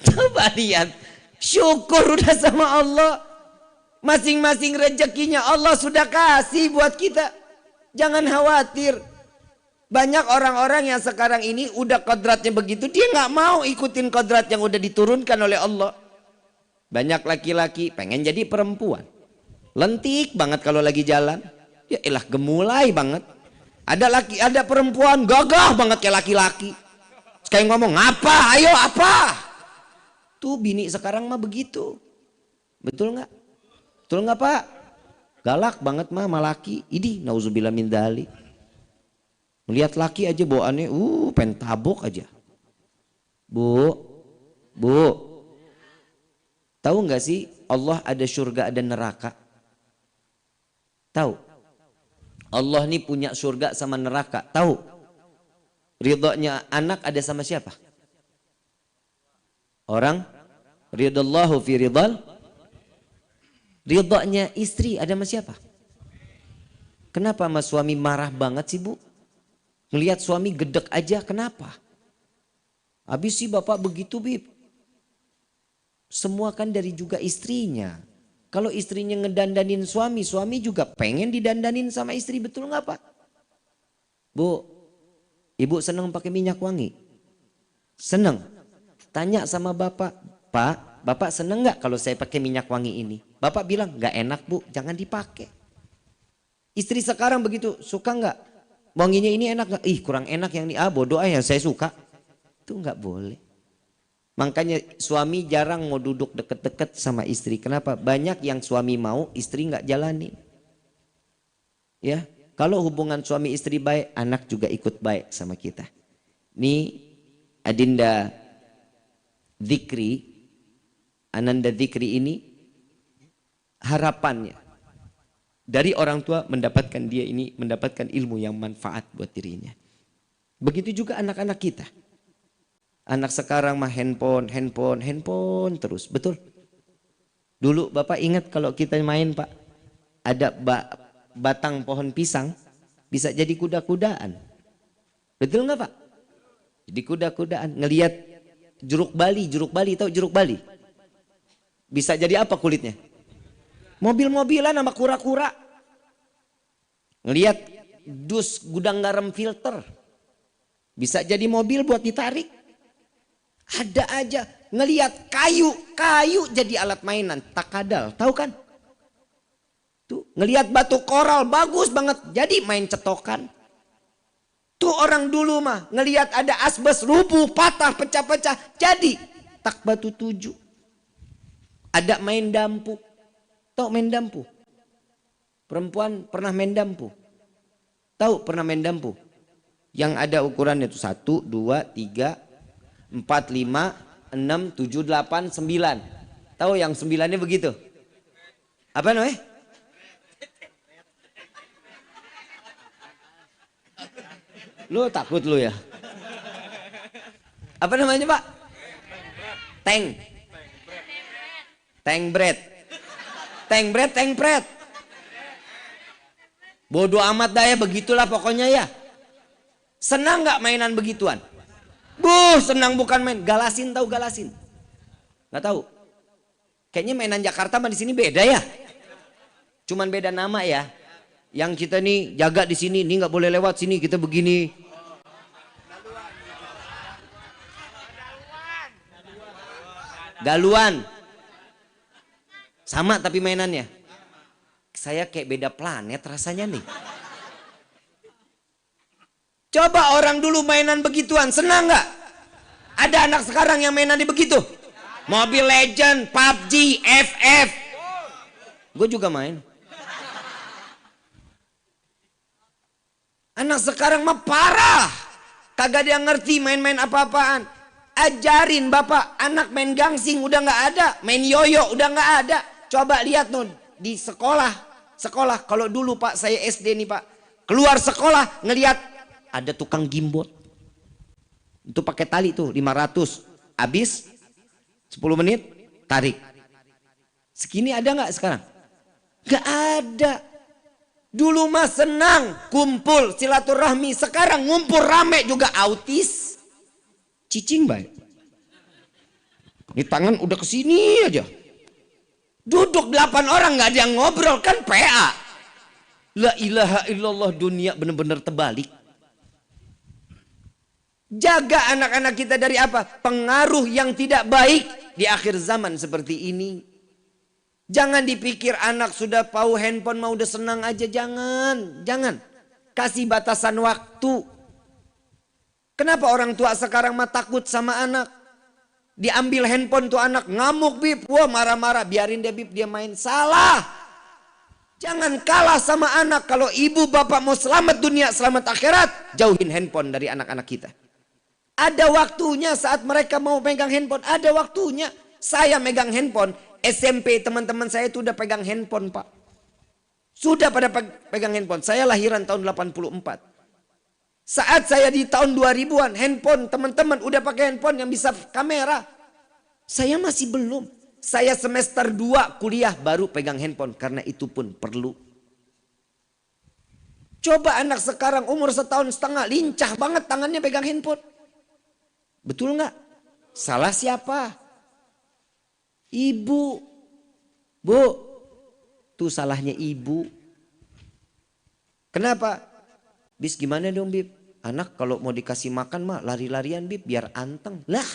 Coba lihat, syukur udah sama Allah. Masing-masing rezekinya Allah sudah kasih buat kita. Jangan khawatir. Banyak orang-orang yang sekarang ini udah kodratnya begitu, dia nggak mau ikutin kodrat yang udah diturunkan oleh Allah. Banyak laki-laki pengen jadi perempuan, lentik banget kalau lagi jalan, ya elah gemulai banget. Ada perempuan gagah banget kayak laki-laki, sekali ngomong apa, ayo apa. Tuh bini sekarang mah begitu, betul nggak? Betul nggak Pak? Galak banget mah sama laki, idih nauzubillah min dzalik. Melihat laki aja bawaannya, pengen tabok aja. Bu, tahu nggak sih Allah ada surga ada neraka? Tahu? Allah nih punya surga sama neraka, tahu? Ridhonya anak ada sama siapa? Orang ridallahu fi ridal. Ridhonya istri ada sama siapa? Kenapa sama suami marah banget sih Bu? Ngelihat suami gedek aja, kenapa? Habis sih bapak begitu Bib. Semua kan dari juga istrinya. Kalau istrinya ngedandanin suami, suami juga pengen didandanin sama istri, betul nggak Pak? Bu, ibu seneng pakai minyak wangi? Seneng? Tanya sama bapak, Pak, bapak seneng nggak kalau saya pakai minyak wangi ini? Bapak bilang, nggak enak Bu, jangan dipakai. Istri sekarang begitu, suka nggak? Wanginya ini enak gak? Ih kurang enak yang ini, bodoh yang saya suka. Itu nggak boleh. Makanya suami jarang mau duduk deket-deket sama istri. Kenapa? Banyak yang suami mau, istri nggak jalanin. Ya, kalau hubungan suami istri baik, anak juga ikut baik sama kita. Ini Adinda Dzikri, Ananda Dzikri ini harapannya. Dari orang tua mendapatkan dia ini, mendapatkan ilmu yang manfaat buat dirinya. Begitu juga anak-anak kita. Anak sekarang mah handphone terus, betul? Dulu Bapak ingat kalau kita main Pak, ada batang pohon pisang, bisa jadi kuda-kudaan. Betul nggak Pak? Jadi kuda-kudaan, ngelihat jeruk Bali, tahu jeruk Bali? Bisa jadi apa kulitnya? Mobil-mobilan sama kura-kura. Ngelihat dus gudang garam filter. Bisa jadi mobil buat ditarik. Ada aja ngelihat kayu jadi alat mainan. Takadal, tahu kan? Tuh, ngelihat batu koral bagus banget, jadi main cetokan. Tuh orang dulu mah ngelihat ada asbes rubuh, patah, pecah-pecah, jadi tak batu 7. Ada main dampu. Tahu main dampu? Perempuan pernah main dampu? Tahu pernah main dampu? Yang ada ukurannya itu 1, 2, 3, 4, 5, 6, 7, 8, 9. Tahu yang 9-nya begitu? Apa namanya? Lu takut lu ya? Apa namanya Pak? Tank. Tank bread. Tank bread, tank bread. Bodoh amat dah ya, begitulah pokoknya ya. Senang nggak mainan begituan? Senang bukan main. Galasin, tahu galasin? Nggak tahu. Kayaknya mainan Jakarta sama di sini beda ya. Cuman beda nama ya. Yang kita nih jaga di sini, ini nggak boleh lewat sini, kita begini. Galuan. Sama tapi mainannya. Saya kayak beda planet rasanya nih. Coba orang dulu mainan begituan, senang nggak? Ada anak sekarang yang mainan di begitu. Mobile Legend, PUBG, FF. Gue juga main. Anak sekarang mah parah. Kagak dia ngerti main-main apa-apaan. Ajarin bapak, anak main gangsing udah nggak ada. Main yoyo udah nggak ada. Coba lihat tuh di sekolah. Sekolah, kalau dulu Pak, saya SD nih Pak. Keluar sekolah, ngelihat ada tukang gimbot. Itu pakai tali tuh 500. Habis 10 menit tarik. Segini ada nggak sekarang? Nggak ada. Dulu mah senang kumpul silaturahmi. Sekarang ngumpul rame juga autis. Cicing baik. Ini tangan udah kesini aja. Duduk 8 orang nggak ada yang ngobrol, kan PA. La ilaha illallah, dunia benar-benar terbalik. Jaga anak-anak kita dari apa? Pengaruh yang tidak baik di akhir zaman seperti ini. Jangan dipikir anak sudah tahu handphone mau udah senang aja, jangan. Kasih batasan waktu. Kenapa orang tua sekarang mah takut sama anak? Diambil handphone tuh anak ngamuk bib, wah marah-marah, biarin dia bib, dia main. Salah. Jangan kalah sama anak. Kalau ibu bapak mau selamat dunia, selamat akhirat, jauhin handphone dari anak-anak kita. Ada waktunya saat mereka mau pegang handphone, ada waktunya. Saya megang handphone, SMP teman-teman saya itu udah pegang handphone Pak. Sudah pada pegang handphone. Saya lahiran tahun 84. Saat saya di tahun 2000-an, handphone teman-teman udah pakai handphone yang bisa kamera. Saya masih belum. Saya semester 2 kuliah baru pegang handphone, karena itu pun perlu. Coba anak sekarang umur 1,5 tahun, lincah banget tangannya pegang handphone. Betul nggak? Salah siapa? Ibu. Bu, tuh salahnya ibu. Kenapa? Bis gimana dong Bib? Anak kalau mau dikasih makan mah lari-larian Bib, biar anteng. Lah,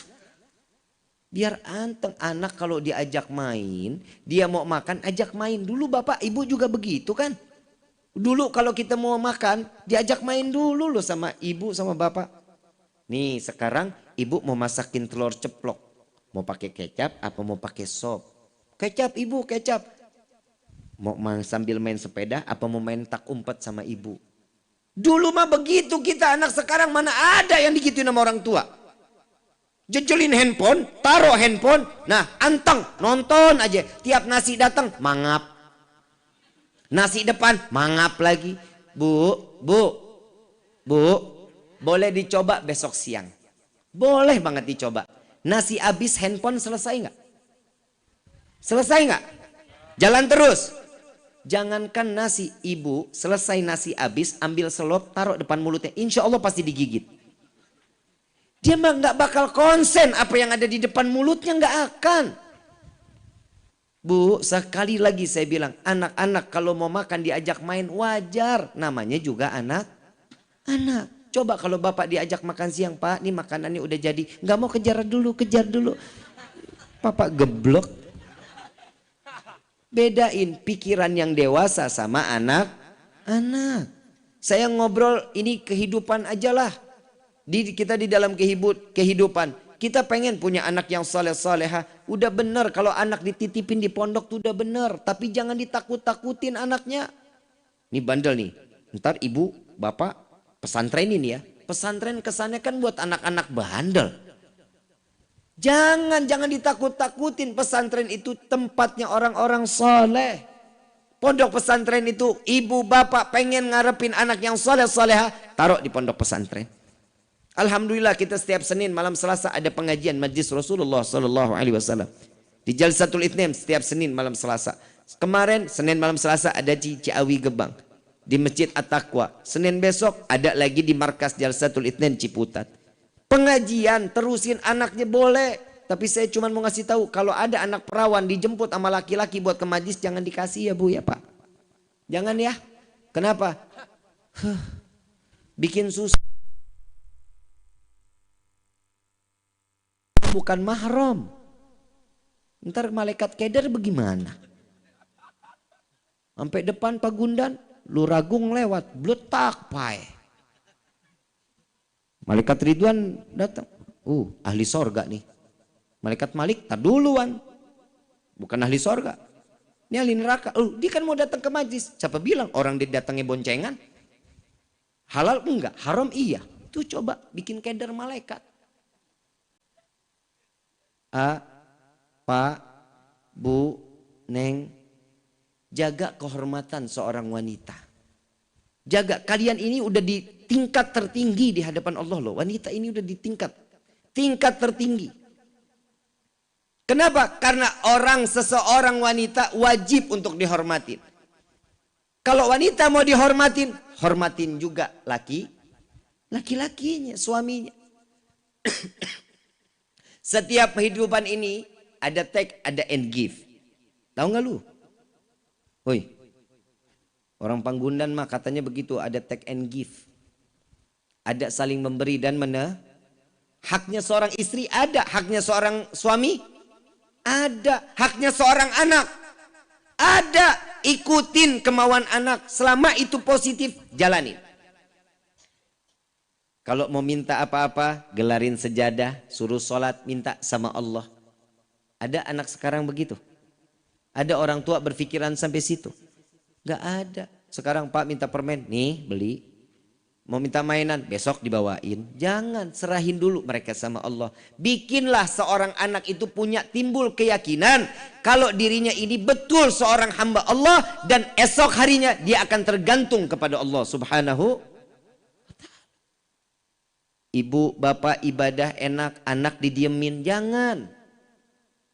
biar anteng. Anak kalau diajak main, dia mau makan, ajak main. Dulu bapak ibu juga begitu kan? Dulu kalau kita mau makan, diajak main dulu loh sama ibu sama bapak. Nih sekarang ibu mau masakin telur ceplok. Mau pakai kecap apa mau pakai sop? Kecap ibu, kecap. Mau sambil main sepeda apa mau main tak umpet sama ibu? Dulu mah begitu kita, anak sekarang mana ada yang digituin sama orang tua. Jejelin handphone, taruh handphone, nah anteng, nonton aja. Tiap nasi datang, mangap. Nasi depan, mangap lagi. Bu, boleh dicoba besok siang. Boleh banget dicoba. Nasi habis, handphone selesai nggak? Selesai nggak? Jalan terus. Jangankan nasi, ibu selesai nasi habis, ambil selop, taruh depan mulutnya. Insya Allah pasti digigit. Dia mah nggak bakal konsen apa yang ada di depan mulutnya, nggak akan. Bu, sekali lagi saya bilang, anak-anak kalau mau makan diajak main wajar. Namanya juga anak-anak. Coba kalau bapak diajak makan siang, Pak, ini makanannya udah jadi. Nggak mau kejar dulu. Papa geblok. Bedain pikiran yang dewasa sama anak-anak. Saya ngobrol ini kehidupan aja lah. Kita di dalam kehidupan. Kita pengen punya anak yang soleh-soleha. Udah bener kalau anak dititipin di pondok tuh udah bener. Tapi jangan ditakut-takutin anaknya. Ini bandel nih. Ntar ibu, bapak pesantrenin ya. Pesantren kesannya kan buat anak-anak bandel. Jangan ditakut-takutin. Pesantren itu tempatnya orang-orang soleh. Pondok pesantren itu ibu bapak pengen ngarepin anak yang soleh-soleha. Taruh di pondok pesantren. Alhamdulillah kita setiap Senin malam Selasa ada pengajian majlis Rasulullah Sallallahu Alaihi Wasallam. Di Jalsatul Itsnain setiap Senin malam Selasa. Kemarin Senin malam Selasa ada di Ciawi Gebang. Di Masjid At-Taqwa. Senin besok ada lagi di markas Jalsatul Itsnain Ciputat. Pengajian terusin anaknya boleh. Tapi saya cuma mau ngasih tahu kalau ada anak perawan dijemput sama laki-laki buat ke majlis jangan dikasih ya Bu ya Pak. Jangan ya. Kenapa? Bikin susah. Bukan mahram. Ntar malaikat keder bagaimana? Sampai depan Pagundan, lu ragung lewat, bletak pae. Malaikat Ridwan datang. Ahli sorga nih. Malaikat Malik, tak duluan. Bukan ahli sorga. Ini ahli neraka. Dia kan mau datang ke majlis. Siapa bilang orang dia datangnya boncengan? Halal enggak, haram iya. Tuh coba bikin keder malaikat. Pak, Bu, Neng, jaga kehormatan seorang wanita. Jaga, kalian ini udah di tingkat tertinggi di hadapan Allah loh. Wanita ini udah di tingkat tertinggi. Kenapa? Karena seseorang wanita wajib untuk dihormatin. Kalau wanita mau dihormatin, hormatin juga laki-lakinya, suaminya. Setiap kehidupan ini ada take, ada and give. Tahu nggak lu? Woi, orang Panggundan mah katanya begitu, ada take and give. Ada saling memberi dan haknya seorang istri ada, haknya seorang suami ada, haknya seorang anak ada. Ikutin kemauan anak, selama itu positif jalanin. Kalau mau minta apa-apa, gelarin sejadah, suruh sholat, minta sama Allah. Ada anak sekarang begitu? Ada orang tua berpikiran sampai situ? Gak ada. Sekarang Pak minta permen, nih beli. Mau minta mainan, besok dibawain. Jangan, serahin dulu mereka sama Allah. Bikinlah seorang anak itu timbul keyakinan. Kalau dirinya ini betul seorang hamba Allah. Dan esok harinya dia akan tergantung kepada Allah subhanahu. Ibu bapak ibadah enak, anak didiemin, jangan.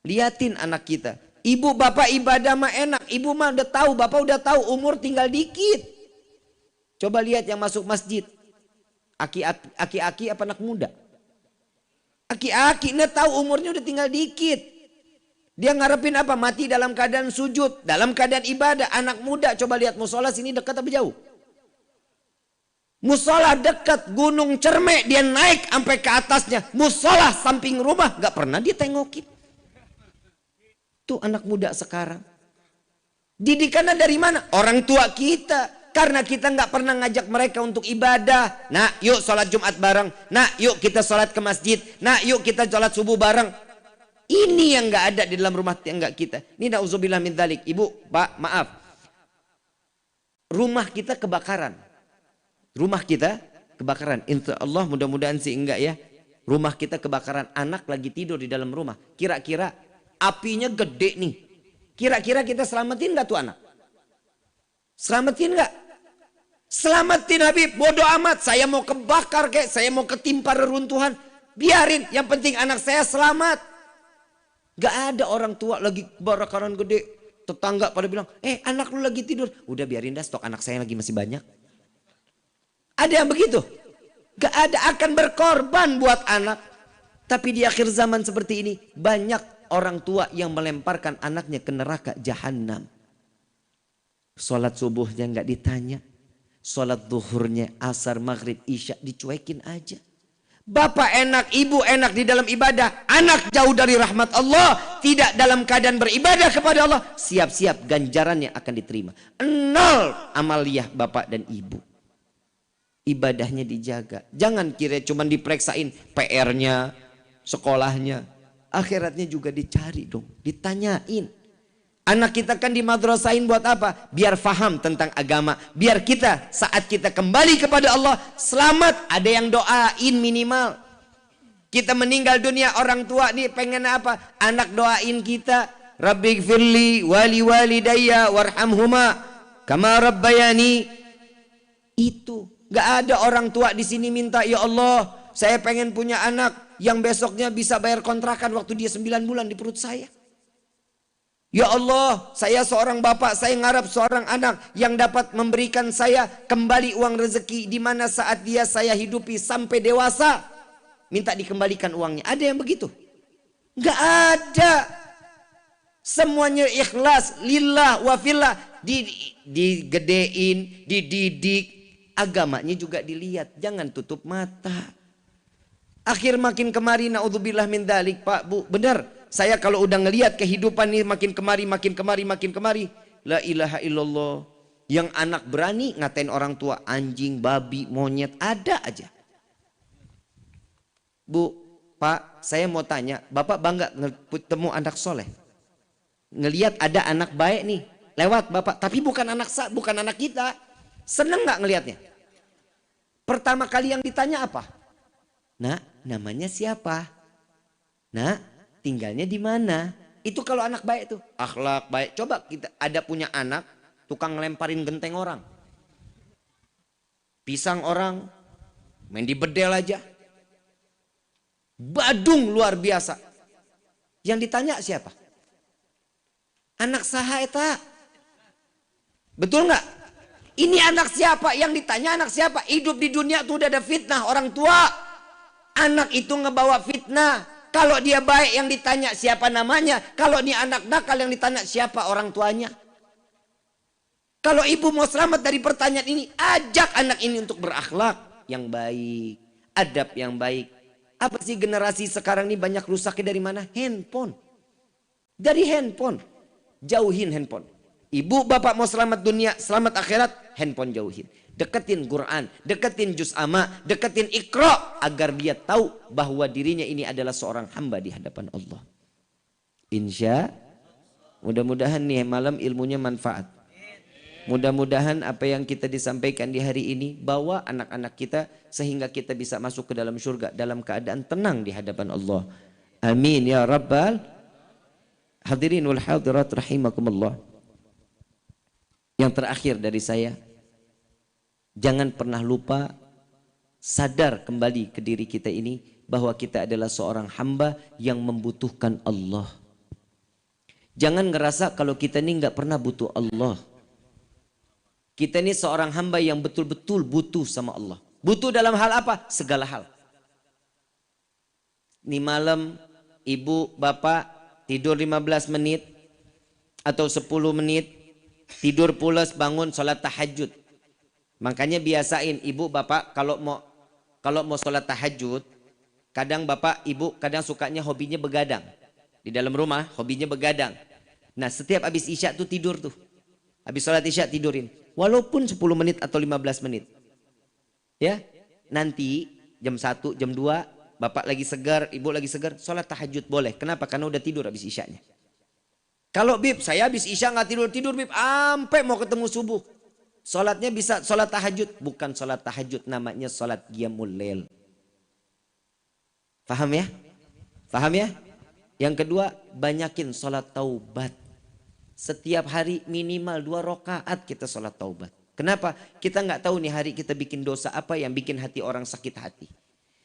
Liatin anak kita. Ibu bapak ibadah mah enak, ibu mah udah tahu, bapak udah tahu, umur tinggal dikit. Coba lihat yang masuk masjid. Aki-aki apa anak muda? Aki-aki, ini tahu umurnya udah tinggal dikit. Dia ngarepin apa? Mati dalam keadaan sujud, dalam keadaan ibadah. Anak muda, coba lihat musola sini dekat apa jauh? Musola dekat Gunung Cermek, dia naik sampai ke atasnya. Musola samping rumah, gak pernah dia tengokin. Tuh anak muda sekarang. Didikannya dari mana? Orang tua kita. Karena kita gak pernah ngajak mereka untuk ibadah. Nah yuk sholat Jumat bareng. Nah yuk kita sholat ke masjid. Nah yuk kita sholat subuh bareng. Ini yang gak ada di dalam rumah tangga kita. Ini na'udzubillah min dzalik. Ibu, Pak, maaf. Rumah kita kebakaran. Rumah kita kebakaran. Insya Allah mudah-mudahan sih enggak ya. Rumah kita kebakaran. Anak lagi tidur di dalam rumah. Kira-kira apinya gede nih. Kira-kira kita selamatin enggak tuh anak? Selamatin enggak? Selamatin Habib. Bodoh amat. Saya mau kebakar kayak. Saya mau ketimpa reruntuhan. Biarin. Yang penting anak saya selamat. Gak ada orang tua lagi kebakaran gede. Tetangga pada bilang, anak lu lagi tidur. Udah biarin dah, stok anak saya lagi masih banyak. Ada yang begitu? Gak ada, akan berkorban buat anak. Tapi di akhir zaman seperti ini, banyak orang tua yang melemparkan anaknya ke neraka jahanam. Sholat subuhnya gak ditanya. Sholat zuhurnya, asar, maghrib, isya dicuekin aja. Bapak enak, ibu enak di dalam ibadah. Anak jauh dari rahmat Allah. Tidak dalam keadaan beribadah kepada Allah. Siap-siap ganjarannya akan diterima. 0 amaliyah bapak dan ibu. Ibadahnya dijaga. Jangan kira cuma diperiksain PR-nya, sekolahnya. Akhiratnya juga dicari dong. Ditanyain. Anak kita kan dimadrasahin buat apa? Biar faham tentang agama. Biar kita saat kita kembali kepada Allah selamat. Ada yang doain minimal. Kita meninggal dunia orang tua nih pengen apa? Anak doain kita. Rabbighfirli wali walidayya warhamhuma kama rabbayani. Itu. Gak ada orang tua di sini minta, ya Allah saya pengen punya anak yang besoknya bisa bayar kontrakan waktu dia 9 bulan di perut saya. Ya Allah, saya seorang bapak, saya ngarap seorang anak yang dapat memberikan saya kembali uang rezeki di mana saat dia saya hidupi sampai dewasa. Minta dikembalikan uangnya. Ada yang begitu? Enggak ada. Semuanya ikhlas, lillah wa fillah. Digedein, dididik. Agamanya juga dilihat. Jangan tutup mata. Akhir makin kemari, naudzubillah min dzalik, Pak, Bu. Benar. Saya kalau udah ngelihat kehidupan ini makin kemari, makin kemari, makin kemari. La ilaha illallah. Yang anak berani ngatain orang tua. Anjing, babi, monyet. Ada aja. Bu, Pak, saya mau tanya. Bapak bangga ketemu anak soleh? Ngelihat ada anak baik nih. Lewat Bapak. Tapi bukan anak kita. Seneng gak ngelihatnya? Pertama kali yang ditanya apa? Nah, namanya siapa? Nah, tinggalnya di mana? Itu kalau anak baik tuh. Akhlak baik. Coba kita ada punya anak tukang ngelemparin genteng orang. Pisang orang. Main di bedel aja. Badung luar biasa. Yang ditanya siapa? Anak saha eta. Betul nggak? Ini anak siapa? Yang ditanya anak siapa? Hidup di dunia tuh udah ada fitnah orang tua. Anak itu ngebawa fitnah. Kalau dia baik yang ditanya siapa namanya. Kalau ini anak nakal yang ditanya siapa orang tuanya. Kalau ibu mau selamat dari pertanyaan ini. Ajak anak ini untuk berakhlak yang baik. Adab yang baik. Apa sih generasi sekarang ini banyak rusaknya dari mana? Handphone. Dari handphone. Jauhin handphone. Ibu bapak mau selamat dunia, selamat akhirat. Handphone jauhin. Deketin Quran, deketin juz amma, deketin Iqra agar dia tahu bahwa dirinya ini adalah seorang hamba di hadapan Allah. Insya mudah-mudahan nih malam ilmunya manfaat. Mudah-mudahan apa yang kita disampaikan di hari ini bawa anak-anak kita sehingga kita bisa masuk ke dalam surga dalam keadaan tenang di hadapan Allah. Amin ya rabbal hadirin wal hadirat rahimakumullah. Yang terakhir dari saya, jangan pernah lupa sadar kembali ke diri kita ini bahwa kita adalah seorang hamba yang membutuhkan Allah. Jangan ngerasa kalau kita ini nggak pernah butuh Allah. Kita ini seorang hamba yang betul-betul butuh sama Allah. Butuh dalam hal apa? Segala hal. Ini malam ibu bapak tidur 15 menit atau 10 menit. Tidur pulas bangun sholat tahajud. Makanya biasain ibu bapak kalau mau sholat tahajud, kadang bapak ibu kadang sukanya hobinya begadang. Di dalam rumah hobinya begadang. Nah setiap habis isya tuh tidur tuh. Habis sholat isya tidurin. Walaupun 10 menit atau 15 menit. Ya, nanti jam 1, jam 2 bapak lagi segar, ibu lagi segar, sholat tahajud boleh. Kenapa? Karena udah tidur habis isyanya. Kalau Bib, saya habis isya nggak tidur Bib, sampai mau ketemu subuh. Sholatnya bisa sholat tahajud. Bukan sholat tahajud, namanya sholat qiyamul lail. Paham ya? Paham ya? Yang kedua, banyakin sholat taubat. Setiap hari minimal 2 rakaat kita sholat taubat. Kenapa? Kita nggak tahu nih hari kita bikin dosa apa yang bikin hati orang sakit hati.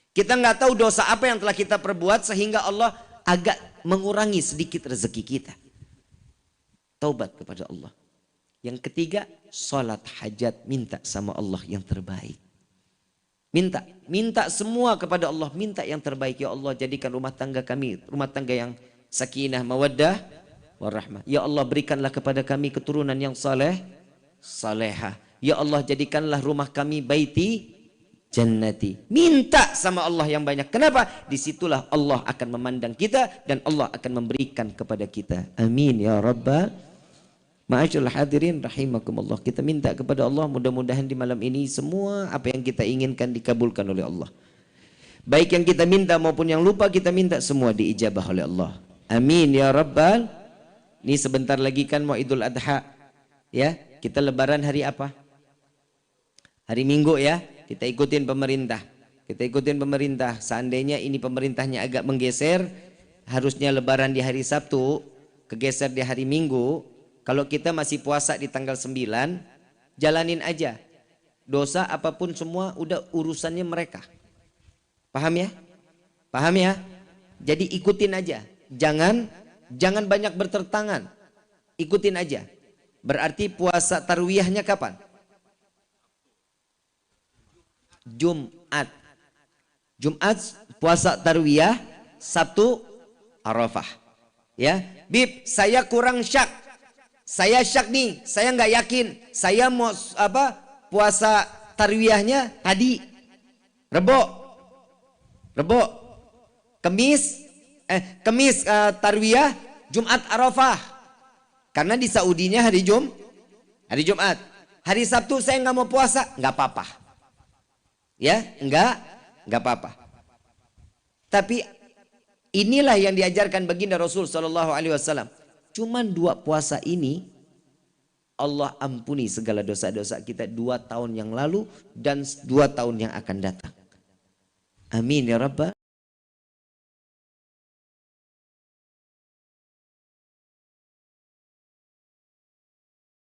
Kita nggak tahu dosa apa yang telah kita perbuat sehingga Allah agak mengurangi sedikit rezeki kita. Taubat kepada Allah. Yang ketiga, sholat hajat, minta sama Allah yang terbaik. Minta semua kepada Allah, minta yang terbaik. Ya Allah, jadikan rumah tangga kami rumah tangga yang sakinah, mawaddah, warahmah. Ya Allah, berikanlah kepada kami keturunan yang saleh, salehah. Ya Allah, jadikanlah rumah kami baiti jannati. Minta sama Allah yang banyak. Kenapa? Disitulah Allah akan memandang kita dan Allah akan memberikan kepada kita. Amin ya rabbal. Ma'asyiral hadirin rahimakumullah. Kita minta kepada Allah, mudah-mudahan di malam ini semua apa yang kita inginkan dikabulkan oleh Allah. Baik yang kita minta maupun yang lupa kita minta, semua diijabah oleh Allah. Amin ya rabbal. Ini sebentar lagi kan mau Idul Adha. Ya, kita lebaran hari apa? Hari Minggu ya. Kita ikutin pemerintah. Kita ikutin pemerintah. Seandainya ini pemerintahnya agak menggeser, harusnya lebaran di hari Sabtu, kegeser di hari Minggu. Kalau kita masih puasa di tanggal 9, jalanin aja. Dosa apapun semua udah urusannya mereka. Paham ya? Paham ya? Jadi ikutin aja. Jangan banyak bertertangan. Ikutin aja. Berarti puasa tarwiyahnya kapan? Jumat. Jumat puasa tarwiyah, Sabtu Arafah. Ya, Bib, saya kurang syak. Saya syak nih, saya nggak yakin. Saya mau puasa tarwiyahnya tadi Rebo, Kemis tarwiyah Jumat Arafah. Karena di Saudinya hari Jumat. Hari Sabtu saya nggak mau puasa, nggak apa-apa. Ya, nggak apa-apa. Tapi inilah yang diajarkan baginda Rasul Shallallahu Alaihi Wasallam. Cuman 2 puasa ini Allah ampuni segala dosa-dosa kita 2 tahun yang lalu dan 2 tahun yang akan datang. Amin ya Rabbal.